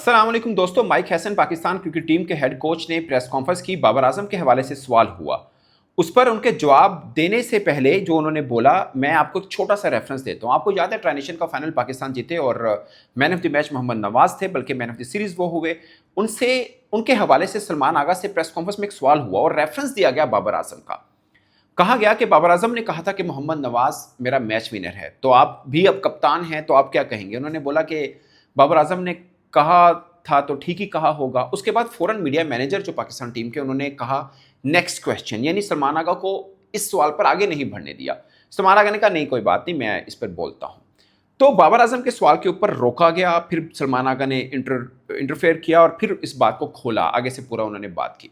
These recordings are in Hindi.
अस्सलाम वालेकुम दोस्तों। Mic Hesson Pakistan cricket team के हेड कोच ने प्रेस कॉन्फ्रेंस की। बाबर आजम के हवाले से सवाल हुआ, उस पर उनके जवाब देने से पहले जो उन्होंने बोला, मैं आपको एक छोटा सा रेफरेंस देता हूं। आपको याद है ट्रांजिशन का फाइनल पाकिस्तान जीते और man of the match Mohammad Nawaz थे, बल्कि मैन ऑफ द सीरीज वो हुए। उनसे उनके हवाले से सलमान आगा से प्रेस कॉन्फ्रेंस में एक सवाल हुआ और रेफरेंस दिया गया बाबर आजम का। कहा गया कि बाबर आजम ने कहा था कि मोहम्मद नवाज मेरा मैच विनर है, तो आप भी अब कप्तान हैं तो आप क्या कहेंगे। उन्होंने बोला कि बाबर आजम ने कहा था तो ठीक ही कहा होगा। उसके बाद फौरन मीडिया मैनेजर जो पाकिस्तान टीम के, उन्होंने कहा नेक्स्ट क्वेश्चन, यानी सलमान आगा को इस सवाल पर आगे नहीं बढ़ने दिया। सलमान आगा ने कहा नहीं कोई बात नहीं, मैं इस पर बोलता हूं। तो बाबर आजम के सवाल के ऊपर रोका गया, फिर सलमान आगा ने इंटरफेयर किया और फिर इस बात को खोला, आगे से पूरा उन्होंने बात की।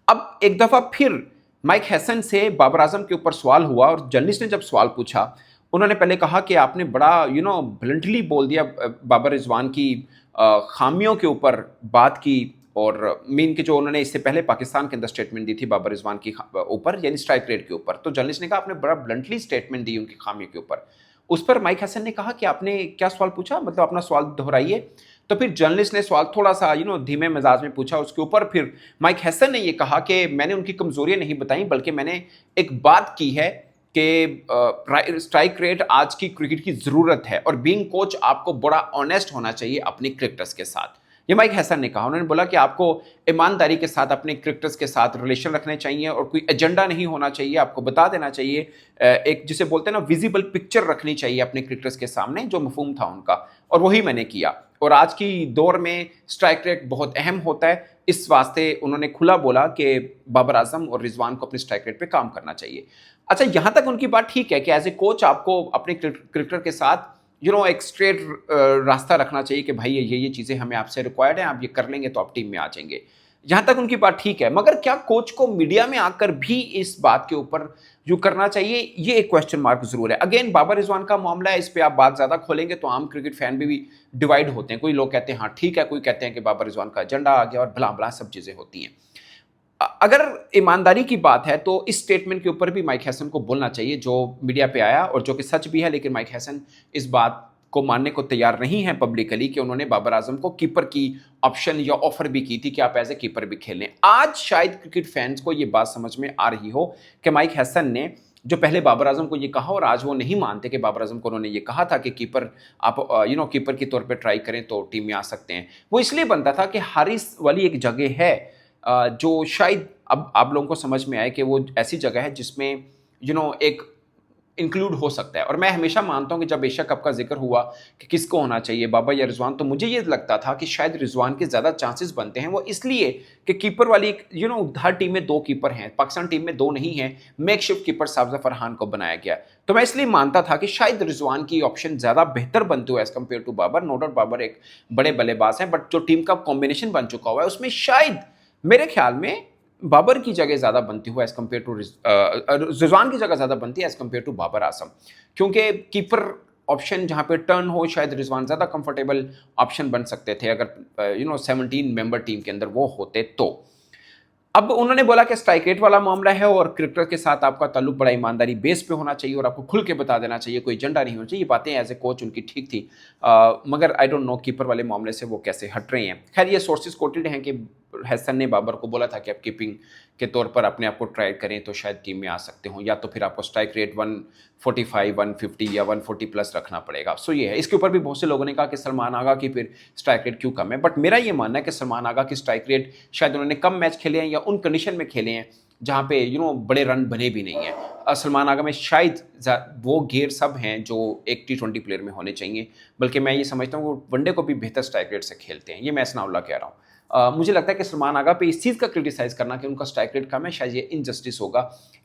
अब एक दफ़ा फिर माइक हैसन से बाबर आजम के ऊपर सवाल हुआ और जर्नलिस्ट ने जब सवाल पूछा, उन्होंने पहले कहा कि आपने बड़ा ब्लंटली बोल दिया बाबर रिजवान की खामियों के ऊपर बात की। और मीन के जो उन्होंने इससे पहले पाकिस्तान के अंदर स्टेटमेंट दी थी बाबर रिजवान की ऊपर, यानी स्ट्राइक रेट के ऊपर, तो जर्नलिस्ट ने कहा आपने बड़ा ब्लंटली स्टेटमेंट दी उनकी खामियों के ऊपर। उस पर माइक हैसन ने कहा कि आपने क्या सवाल पूछा, मतलब अपना सवाल दोहराइए। तो फिर जर्नलिस्ट ने सवाल थोड़ा सा धीमे मिजाज में पूछा। उसके ऊपर फिर माइक हैसन ने यह कहा कि मैंने उनकी कमजोरियां नहीं बताई, बल्कि मैंने एक बात की है कि स्ट्राइक रेट आज की क्रिकेट की जरूरत है और बीइंग कोच आपको बड़ा ऑनेस्ट होना चाहिए अपने क्रिकेटर्स के साथ। ये माइक हैसन ने कहा। उन्होंने बोला कि आपको ईमानदारी के साथ अपने क्रिकेटर्स के साथ रिलेशन रखने चाहिए और कोई एजेंडा नहीं होना चाहिए। आपको बता देना चाहिए, एक जिसे बोलते हैं ना विजिबल पिक्चर रखनी चाहिए अपने क्रिकेटर्स के सामने, जो मफहूम था उनका, और वही मैंने किया। और आज की दौर में स्ट्राइक रेट बहुत अहम होता है, इस वास्ते उन्होंने खुला बोला कि बाबर आजम और रिजवान को अपने स्ट्राइक रेट पे काम करना चाहिए। अच्छा, यहां तक उनकी बात ठीक है कि एज ए कोच आपको अपने क्रिकेटर के साथ एक स्ट्रेट रास्ता रखना चाहिए कि भाई ये चीज़ें हमें आपसे रिक्वायर्ड हैं, आप ये कर लेंगे तो आप टीम में आ जाएंगे। यहां तक उनकी बात ठीक है, मगर क्या कोच को मीडिया में आकर भी इस बात के ऊपर जो करना चाहिए, ये एक क्वेश्चन मार्क जरूर है। अगेन बाबर रिजवान का मामला है, इस पर आप बात ज्यादा खोलेंगे तो आम क्रिकेट फैन भी डिवाइड होते हैं। कोई लोग कहते हैं हाँ ठीक है, कोई कहते हैं कि बाबर रिजवान का एजेंडा आ गया, और भला भला सब चीजें होती हैं। अगर ईमानदारी की बात है तो इस स्टेटमेंट के ऊपर भी माइक हैसन को बोलना चाहिए जो मीडिया पे आया और जो कि सच भी है, लेकिन माइक हैसन इस बात को मानने को तैयार नहीं है पब्लिकली कि उन्होंने बाबर आजम को कीपर की ऑप्शन या ऑफर भी की थी कि आप एज ए कीपर भी खेलें। आज शायद क्रिकेट फैंस को यह बात समझ में आ रही हो कि माइक हैसन ने जो पहले बाबर आजम को ये कहा और आज वो नहीं मानते कि बाबर आजम को उन्होंने ये कहा था कि कीपर आप कीपर के तौर पे ट्राई करें तो टीम में आ सकते हैं। वो इसलिए बनता था कि हारिस वाली एक जगह है जो शायद अब आप लोगों को समझ में आए कि वो ऐसी जगह है जिसमें एक इंक्लूड हो सकता है। और मैं हमेशा मानता हूं कि जब एशिया कप का जिक्र हुआ कि किसको होना चाहिए, बाबर या रिजवान, तो मुझे ये लगता था कि शायद रिजवान के ज़्यादा चांसेस बनते हैं। वो इसलिए कि कीपर वाली हर टीम में दो कीपर हैं, पाकिस्तान टीम में दो नहीं हैं, मेकशिफ्ट कीपर साबजा फरहान को बनाया गया। तो मैं इसलिए मानता था कि शायद रिजवान की ऑप्शन ज़्यादा बेहतर बनती हो as compare to Babar. No doubt Babar एक बड़े बल्लेबाज हैं, बट जो टीम का कॉम्बिनेशन बन चुका हुआ है उसमें शायद मेरे ख्याल में बाबर की जगह ज़्यादा बनती हो एज़ कम्पेयर टू रिजवान की जगह ज़्यादा बनती है as compare to Babar Azam, क्योंकि कीपर ऑप्शन जहाँ पे टर्न हो शायद रिजवान ज़्यादा कंफर्टेबल ऑप्शन बन सकते थे अगर 17 मेंबर टीम के अंदर वो होते तो। अब उन्होंने बोला कि स्ट्राइक रेट वाला मामला है और क्रिकेटर के साथ आपका ताल्लुक बड़ा ईमानदारी बेस पे होना चाहिए और आपको खुल के बता देना चाहिए, कोई एजेंडा नहीं होना चाहिए। ये बातें एज ए कोच उनकी ठीक थी, मगर आई डोंट नो कीपर वाले मामले से वो कैसे हट रहे हैं। खैर ये सोर्सेज कोटेड हैं कि हैसन ने बाबर को बोला था कि आप कीपिंग के तौर पर अपने आप को ट्राई करें तो शायद टीम में आ सकते हो, या तो फिर आपको स्ट्राइक रेट 145, 150 या 140 प्लस रखना पड़ेगा। सो ये है। इसके ऊपर भी बहुत से लोगों ने कहा कि सलमान आगा की फिर स्ट्राइक रेट क्यों कम है, बट मेरा ये मानना है कि सलमान आगा की स्ट्राइक रेट शायद उन्होंने कम मैच खेले हैं या उन कंडीशन में खेले हैं जहाँ पे बड़े रन बने भी नहीं है। सलमान आगा में शायद वो गेयर सब हैं जो एक T20 प्लेयर में होने चाहिए, बल्कि मैं ये समझता हूँ वो वनडे को भी बेहतर स्ट्राइक रेट से खेलते हैं। ये मैं सनाउल्लाह कह रहा हूँ। मुझे लगता है कि सलमान आगा पे इस चीज़ का क्रिटिसाइज करना कि उनका स्ट्राइक रेट कम है, शायद ये इनजस्टिस होगा।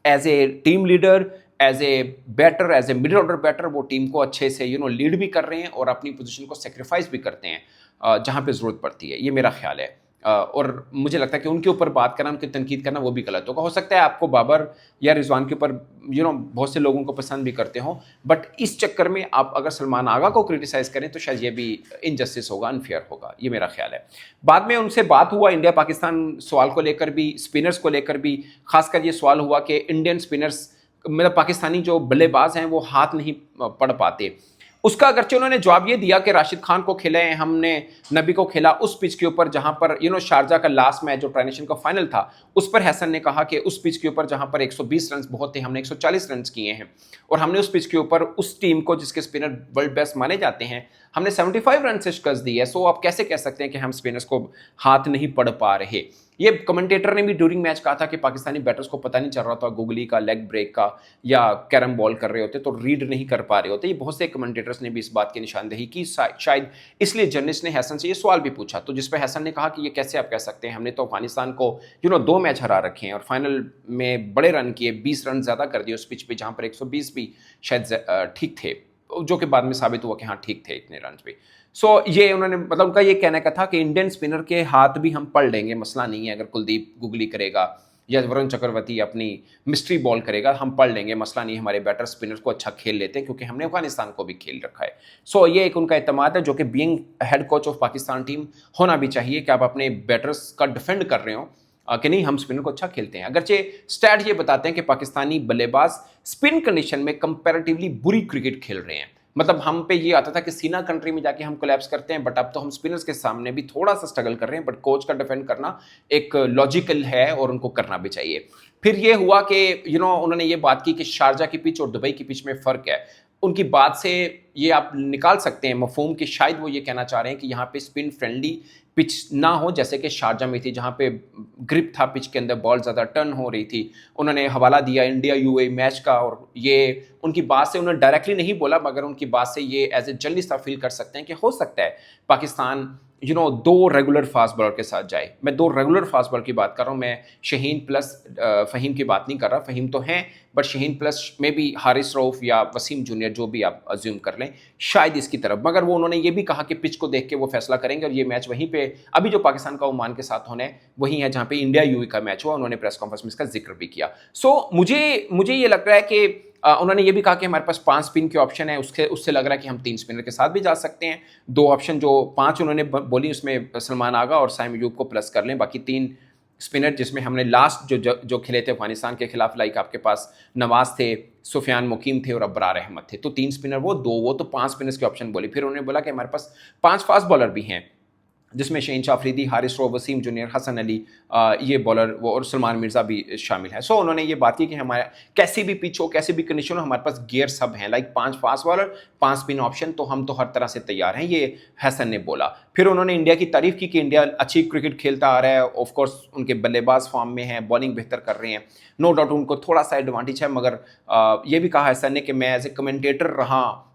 As a team leader, as a batter, as a middle order batter, वो टीम को अच्छे से लीड भी कर रहे हैं और अपनी पोजीशन को सेक्रीफाइस भी करते हैं जहाँ पे ज़रूरत पड़ती है। ये मेरा ख्याल है। और मुझे लगता है कि उनके ऊपर बात करना, उनकी तनकीद करना वो भी गलत होगा। हो सकता है आपको बाबर या रिजवान के ऊपर बहुत से लोगों को पसंद भी करते हो, बट इस चक्कर में आप अगर सलमान आगा को क्रिटिसाइज़ करें तो शायद ये भी इनजस्टिस होगा, अनफेयर होगा। ये मेरा ख्याल है। बाद में उनसे बात हुआ इंडिया पाकिस्तान सवाल को लेकर भी, स्पिनर्स को लेकर भी। खासकर ये सवाल हुआ कि इंडियन स्पिनर्स, मतलब पाकिस्तानी जो बल्लेबाज हैं वो हाथ नहीं पढ़ पाते। उसका अगरचे उन्होंने जवाब ये दिया कि राशिद खान को खेले हैं हमने, नबी को खेला उस पिच के ऊपर जहां पर शारजा का लास्ट मैच जो ट्राई का फाइनल था, उस पर हसन ने कहा कि उस पिच के ऊपर जहां पर 120 रन बहुत थे, हमने 140 रन किए हैं, और हमने उस पिच के ऊपर उस टीम को जिसके स्पिनर वर्ल्ड बेस्ट माने जाते हैं, हमने 75 रन से शिकस्त दी है। सो आप कैसे कह सकते हैं कि हम स्पिनर्स को हाथ नहीं पड़ पा रहे। ये कमेंटेटर ने भी ड्यूरिंग मैच कहा था कि पाकिस्तानी बैटर्स को पता नहीं चल रहा था गूगली का लेग ब्रेक का, या कैरम बॉल कर रहे होते तो रीड नहीं कर पा रहे होते। ये बहुत से कमेंटेटर्स ने भी इस बात की निशानदेही की, शायद इसलिए जर्नलिस्ट ने हसन से ये सवाल भी पूछा, तो जिस पर हसन ने कहा कि ये कैसे आप कह सकते हैं, हमने तो अफगानिस्तान को 2 मैच हरा रखे हैं और फाइनल में बड़े रन किए, 20 रन ज्यादा कर दिए उस पिच पे जहां पर 120 भी शायद ठीक थे, जो कि बाद में साबित हुआ कि हाँ ठीक थे इतने रन पे। ये उन्होंने मतलब उनका ये कहने का था कि इंडियन स्पिनर के हाथ भी हम पढ़ लेंगे, मसला नहीं है, अगर कुलदीप गुगली करेगा या वरुण चक्रवर्ती अपनी मिस्ट्री बॉल करेगा हम पढ़ लेंगे, मसला नहीं, हमारे बैटर स्पिनर्स को अच्छा खेल लेते हैं क्योंकि हमने अफगानिस्तान को भी खेल रखा है। ये एक उनका एतमाद है जो कि being head coach of Pakistan team होना भी चाहिए कि आप अपने बैटर्स का डिफेंड कर रहे हो कि नहीं हम स्पिनर को अच्छा खेलते हैं। अगरचे स्टैट ये बताते हैं कि पाकिस्तानी बल्लेबाज स्पिन कंडीशन में कंपैरेटिवली बुरी क्रिकेट खेल रहे हैं। मतलब हम पे ये आता था कि सीना कंट्री में जाके हम कोलैप्स करते हैं, बट अब तो हम स्पिनर्स के सामने भी थोड़ा सा स्ट्रगल कर रहे हैं, बट कोच का डिफेंड करना एक लॉजिकल है और उनको करना भी चाहिए। फिर ये हुआ कि उन्होंने ये बात की कि शारजा की पिच और दुबई की पिच में फ़र्क है। उनकी बात से ये आप निकाल सकते हैं मफहूम कि शायद वो ये कहना चाह रहे हैं कि यहाँ पे स्पिन फ्रेंडली पिच ना हो जैसे कि शारजा में थी, जहाँ पे ग्रिप था पिच के अंदर, बॉल ज़्यादा टर्न हो रही थी। उन्होंने हवाला दिया इंडिया यूएई मैच का, और ये उनकी बात से उन्होंने डायरेक्टली नहीं बोला, मगर उनकी बात से ये एज ए जर्नलिस्ट आप फील कर सकते हैं कि हो सकता है पाकिस्तान 2 रेगुलर फास्ट बॉलर के साथ जाए। मैं 2 रेगुलर फास्ट बॉलर की बात कर रहा हूँ, मैं शहीन प्लस फ़हीम की बात नहीं कर रहा। फ़हीम तो हैं, बट शहीन प्लस में भी हारिस रऊफ या वसीम जूनियर जो भी आप अज्यूम कर लें, शायद इसकी तरफ। मगर वो उन्होंने ये भी कहा कि पिच को देख के वो फैसला करेंगे, और ये मैच वहीं पे अभी जो पाकिस्तान का ओमान के साथ होने वही है जहाँ पे इंडिया यूएई का मैच हुआ। उन्होंने प्रेस कॉन्फ्रेंस में इसका जिक्र भी किया। मुझे ये लग रहा है कि उन्होंने ये भी कहा कि हमारे पास 5 स्पिन के ऑप्शन है, उससे लग रहा है कि हम 3 स्पिनर के साथ भी जा सकते हैं। 2 ऑप्शन जो 5 उन्होंने बोली उसमें सलमान आगा और साइम अयूब को प्लस कर लें, बाकी 3 स्पिनर जिसमें हमने लास्ट जो खेले थे अफगानिस्तान के खिलाफ, लाइक आपके पास नवाज थे, सुफियान मुकीम थे और अब्रार अहमद थे, तो 3 स्पिनर वो तो 5 स्पिनर्स के ऑप्शन बोली। फिर उन्होंने बोला कि हमारे पास 5 फास्ट बॉलर भी हैं, जिसमें शहीन शाह अफरीदी, हारिस रऊफ, वसीम जूनियर, हसन अली, ये बॉलर वो, और सलमान मिर्ज़ा भी शामिल है। उन्होंने ये बात की कि हमारा कैसी भी पिच हो, कैसी भी कंडीशन हो, हमारे पास गियर सब हैं, like 5 fast bowler, 5 spin option, तो हम तो हर तरह से तैयार हैं, ये हसन ने बोला। फिर उन्होंने इंडिया की तारीफ की कि इंडिया अच्छी क्रिकेट खेलता आ रहा है, ऑफकोर्स उनके बल्लेबाज फॉर्म में हैं, बॉलिंग बेहतर कर रहे हैं, नो डाउट उनको थोड़ा सा एडवांटेज है, मगर ये भी कहा हसन ने कि मैं एज ए कमेंटेटर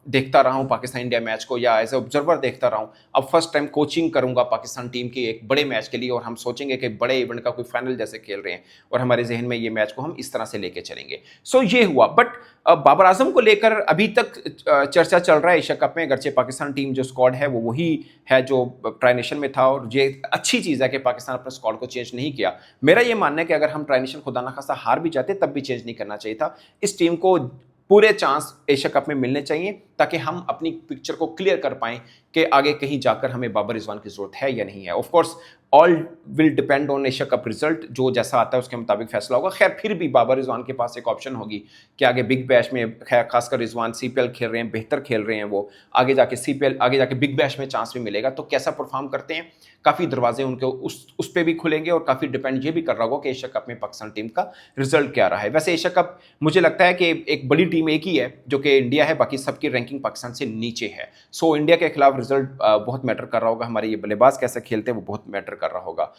देखता रहा हूँ पाकिस्तान इंडिया मैच को, या एज ए ऑब्जर्वर देखता रहा हूँ, अब फर्स्ट टाइम कोचिंग करूंगा पाकिस्तान टीम के एक बड़े मैच के लिए, और हम सोचेंगे कि बड़े इवेंट का कोई फाइनल जैसे खेल रहे हैं, और हमारे जहन में ये मैच को हम इस तरह से लेके चलेंगे। ये हुआ। बट बाबर आजम को लेकर अभी तक चर्चा चल रहा है एशिया कप में, अगरचे पाकिस्तान टीम जो स्क्वाड है वो वही है जो ट्राई नेशन में था, और ये अच्छी चीज़ है कि पाकिस्तान अपने स्क्वाड को चेंज नहीं किया। मेरा ये मानना है कि अगर हम ट्राई नेशन खुदा ना खासा हार भी जाते तब भी चेंज नहीं करना चाहिए था। इस टीम को पूरे चांस एशिया कप में मिलने चाहिए ताकि हम अपनी पिक्चर को क्लियर कर पाएं कि आगे कहीं जाकर हमें बाबर रिजवान की जरूरत है या नहीं है। Of course all will depend on Asia cup result, जो जैसा आता है उसके मुताबिक फैसला होगा। खैर फिर भी बाबर रिजवान के पास एक ऑप्शन होगी कि आगे बिग बैश में, खासकर रिजवान सीपीएल खेल रहे हैं, बेहतर खेल रहे हैं, वो आगे जाके बिग बैश में चांस भी मिलेगा, तो कैसा परफॉर्म करते हैं, काफ़ी दरवाजे उनके उस पर भी खुलेंगे, और काफ़ी डिपेंड ये भी कर रहा होगा कि एशिया कप में पाकिस्तान टीम का रिजल्ट क्या रहा है। वैसे एशिया कप मुझे लगता है कि एक बड़ी टीम एक ही है जो कि इंडिया है, बाकी सबकी रैंकिंग पाकिस्तान से नीचे है। इंडिया के खिलाफ रिजल्ट बहुत मैटर कर रहा होगा, हमारे ये बल्लेबाज कैसे खेलते हैं वो बहुत मैटर कर रहा होगा।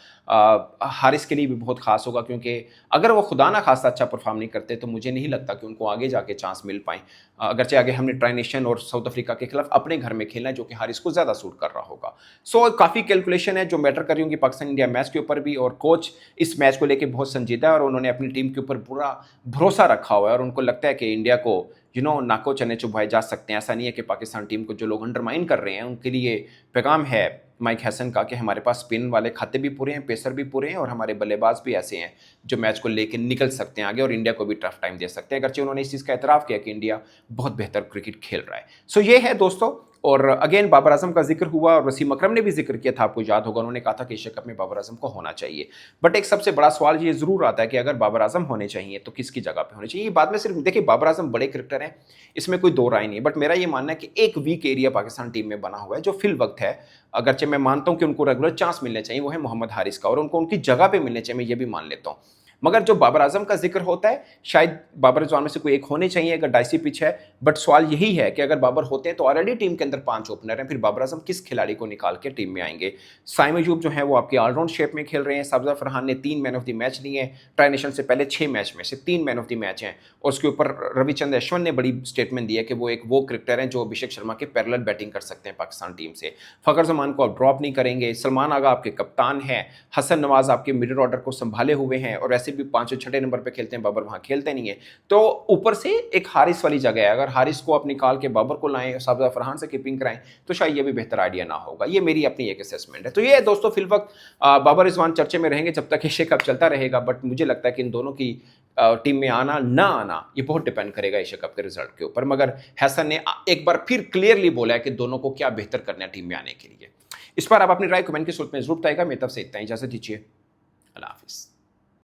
हारिस के लिए भी बहुत खास होगा, क्योंकि अगर वो खुदा ना खासा अच्छा परफॉर्म नहीं करते तो मुझे नहीं लगता कि उनको आगे जाके चांस मिल पाए। अगरचे आगे हमने ट्राई नेशन और साउथ अफ्रीका के खिलाफ अपने घर में खेलना है, जो कि हारिस को ज़्यादा सूट कर रहा होगा। काफ़ी कैलकुलेशन है जो मैटर कर रही होंगी पाकिस्तान इंडिया मैच के ऊपर भी, और कोच इस मैच को लेकर बहुत संजीदा है, और उन्होंने अपनी टीम के ऊपर पूरा भरोसा रखा हुआ है, और उनको लगता है कि इंडिया को नाको चने चुभाए जा सकते हैं। ऐसा नहीं है कि पाकिस्तान टीम को जो लोग अंडरमाइन कर रहे हैं उनके लिए पैगाम है माइक हैसन का कि हमारे पास स्पिन वाले खाते भी पूरे हैं, पेसर भी पूरे हैं, और हमारे बल्लेबाज भी ऐसे हैं जो मैच को लेकर निकल सकते हैं आगे और इंडिया को भी टफ टाइम दे सकते हैं। अगरचे उन्होंने इस चीज़ का एतराफ़ किया कि इंडिया बहुत बेहतर क्रिकेट खेल रहा है। ये है दोस्तों और अगेन बाबर आजम का जिक्र हुआ और वसीम अकरम ने भी जिक्र किया था, आपको याद होगा, उन्होंने कहा था कि एशिया कप में बाबर आजम को होना चाहिए। बट एक सबसे बड़ा सवाल ये जरूर आता है कि अगर बाबर आजम होने चाहिए तो किसकी जगह पे होने चाहिए। बाद में सिर्फ देखिए, बाबर आजम बड़े क्रिकेटर हैं, इसमें कोई दो राय नहीं है, बट मेरा ये मानना है कि एक वीक एरिया पाकिस्तान टीम में बना हुआ है जो फिल वक्त है, अगरचे मैं मानता हूं कि उनको रेगुलर चांस मिलने चाहिए, वो है मोहम्मद हारिस का, और उनको उनकी जगह पे मिलने चाहिए, मैं ये भी मान लेता हूं। मगर जो बाबर आजम का जिक्र होता है, शायद बाबर जवान में से कोई एक होने चाहिए अगर डाइसी पिच है। बट सवाल यही है कि अगर बाबर होते हैं तो ऑलरेडी टीम के अंदर 5 ओपनर हैं, फिर बाबर आजम किस खिलाड़ी को निकाल के टीम में आएंगे। साइम अयूब जो है वो आपके ऑलराउंड शेप में खेल रहे हैं, सबजा फरहान ने 3 मैन ऑफ द मैच लिए हैं, ट्राई नेशन से पहले 6 मैच में से 3 मैन ऑफ द मैच हैं, और उसके ऊपर रविचंद्र अश्विन ने बड़ी स्टेटमेंट दी है कि वो क्रिकेटर हैं जो अभिषेक शर्मा के पैरेलल बैटिंग कर सकते हैं पाकिस्तान टीम से। फखर जमान को आप ड्रॉप नहीं करेंगे, सलमान आगा आपके कप्तान हैं, हसन नवाज आपके मिडिल ऑर्डर को संभाले हुए हैं, और वैसे भी 5 छठे नंबर पे खेलते हैं, बाबर वहां खेलते नहीं है। तो ऊपर से एक हारिस वाली जगह है, अगर हारिस को आप निकाल के बाबर को लाएं, साबजा फरहान से कीपिंग कराएं, तो शायद ये भी बेहतर आइडिया ना होगा। ये मेरी अपनी एक असेसमेंट है। तो ये है दोस्तों, फिल वक्त बाबर रिजवान चर्चे में रहेंगे जब तक एशिया कप चलता रहेगा, बट मुझे लगता है कि इन दोनों की टीम में आना ना आना ये बहुत डिपेंड करेगा एशिया कप के रिजल्ट के ऊपर। मगर हैसन ने एक बार फिर क्लियरली बोला है कि दोनों को क्या बेहतर करना है टीम में आने के लिए। इस पर आप अपनी राय कमेंट के सूरत में जरूर बताएगा। मेरी तरफ से इतना ही, इजाजत दीजिए, अल्लाह हाफिज़।